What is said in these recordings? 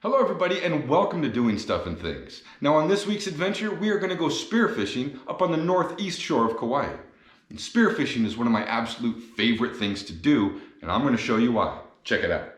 Hello everybody and welcome to Doing Stuff and Things. Now on this week's adventure, we are going to go spearfishing up on the northeast shore of Kauai. And spearfishing is one of my absolute favorite things to do, and I'm going to show you why. Check it out.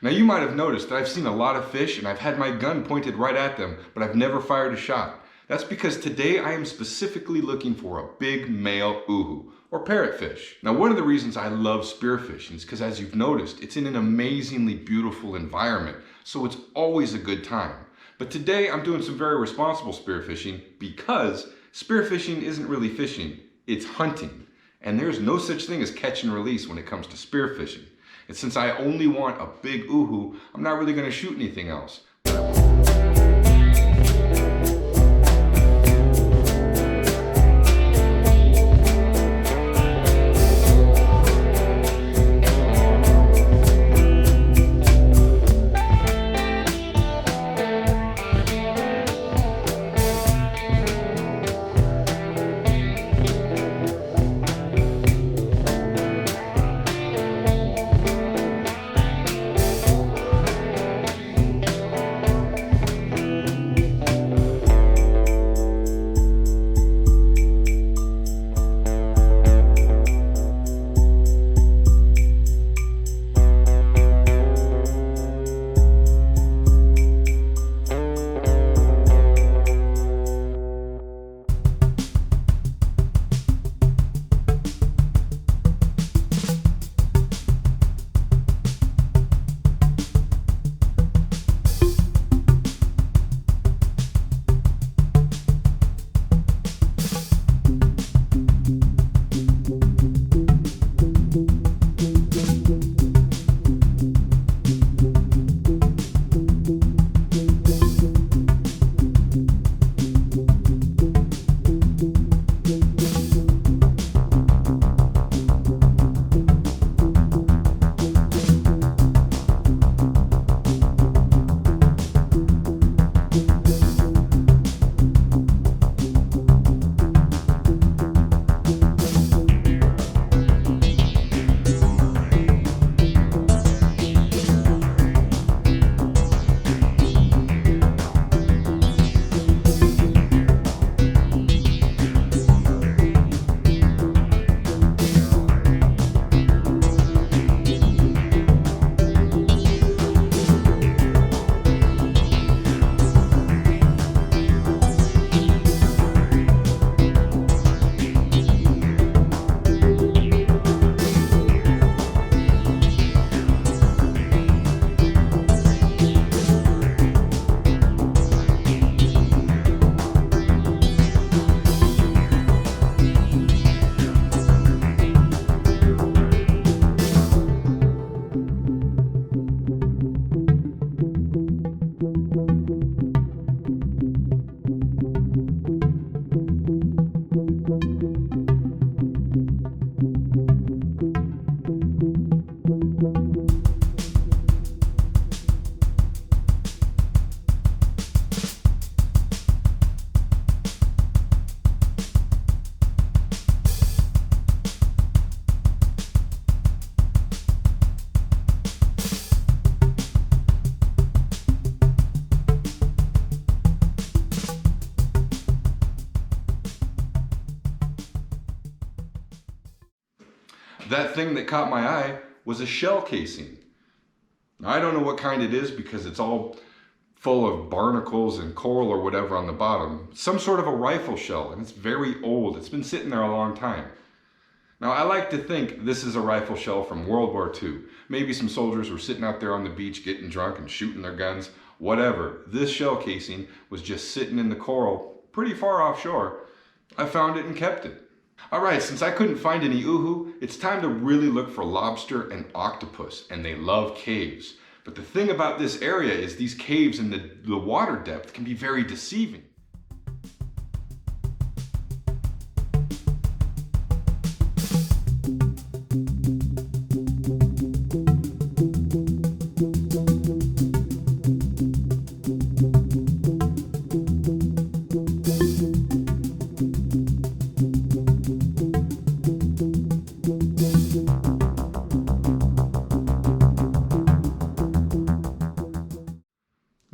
Now you might have noticed that I've seen a lot of fish and I've had my gun pointed right at them, but I've never fired a shot. That's because today I am specifically looking for a big male uhu, or parrotfish. Now one of the reasons I love spearfishing is because, as you've noticed, it's in an amazingly beautiful environment, so it's always a good time. But today I'm doing some very responsible spearfishing because spearfishing isn't really fishing, it's hunting. And there's no such thing as catch and release when it comes to spearfishing. And since I only want a big uhu, I'm not really going to shoot anything else. That thing that caught my eye was a shell casing. Now, I don't know what kind it is because it's all full of barnacles and coral or whatever on the bottom. Some sort of a rifle shell, and it's very old. It's been sitting there a long time. Now, I like to think this is a rifle shell from World War II. Maybe some soldiers were sitting out there on the beach getting drunk and shooting their guns. Whatever. This shell casing was just sitting in the coral pretty far offshore. I found it and kept it. Alright, since I couldn't find any uhu, it's time to really look for lobster and octopus, and they love caves. But the thing about this area is these caves and the water depth can be very deceiving.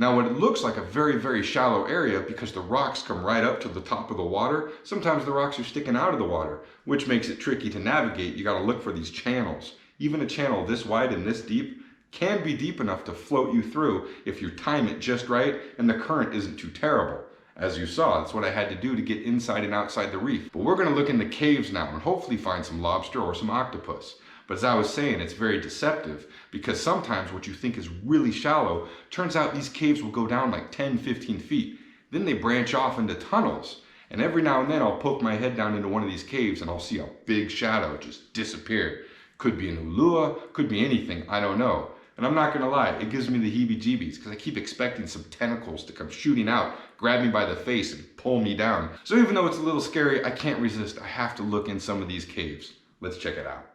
Now, what it looks like a very, very shallow area because the rocks come right up to the top of the water. Sometimes the rocks are sticking out of the water, which makes it tricky to navigate. You got to look for these channels. Even a channel this wide and this deep can be deep enough to float you through if you time it just right and the current isn't too terrible. As you saw, that's what I had to do to get inside and outside the reef. But we're going to look in the caves now and hopefully find some lobster or some octopus. But as I was saying, it's very deceptive because sometimes what you think is really shallow turns out these caves will go down like 10, 15 feet. Then they branch off into tunnels. And every now and then I'll poke my head down into one of these caves and I'll see a big shadow just disappear. Could be an ulua, could be anything, I don't know. And I'm not gonna lie, it gives me the heebie-jeebies because I keep expecting some tentacles to come shooting out, grab me by the face and pull me down. So even though it's a little scary, I can't resist. I have to look in some of these caves. Let's check it out.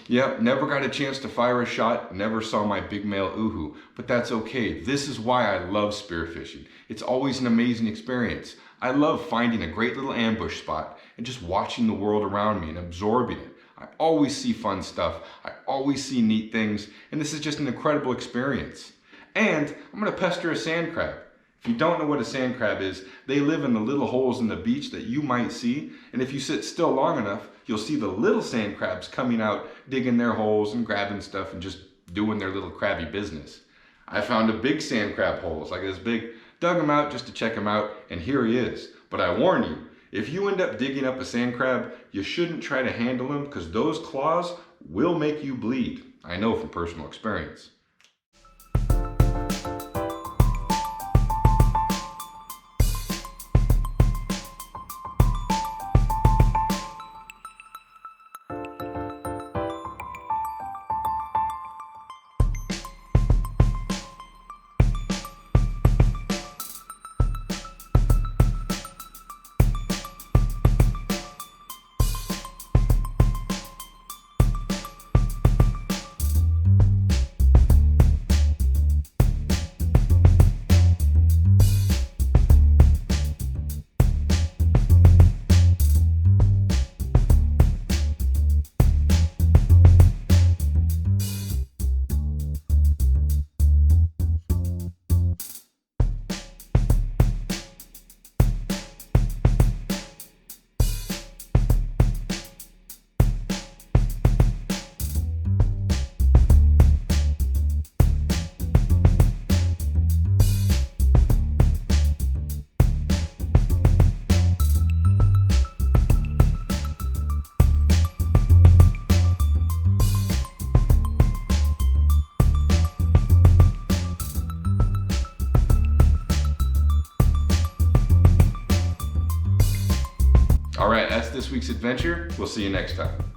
Yep, never got a chance to fire a shot, never saw my big male uhu, but that's okay. This is why I love spearfishing. It's always an amazing experience. I love finding a great little ambush spot and just watching the world around me and absorbing it. I always see fun stuff, I always see neat things, and this is just an incredible experience. And I'm gonna pester a sand crab. If you don't know what a sand crab is, they live in the little holes in the beach that you might see. And if you sit still long enough, you'll see the little sand crabs coming out, digging their holes and grabbing stuff and just doing their little crabby business. I found a big sand crab hole. It's like this big, dug him out just to check him out, and here he is. But I warn you, if you end up digging up a sand crab, you shouldn't try to handle him because those claws will make you bleed. I know from personal experience. All right, that's this week's adventure. We'll see you next time.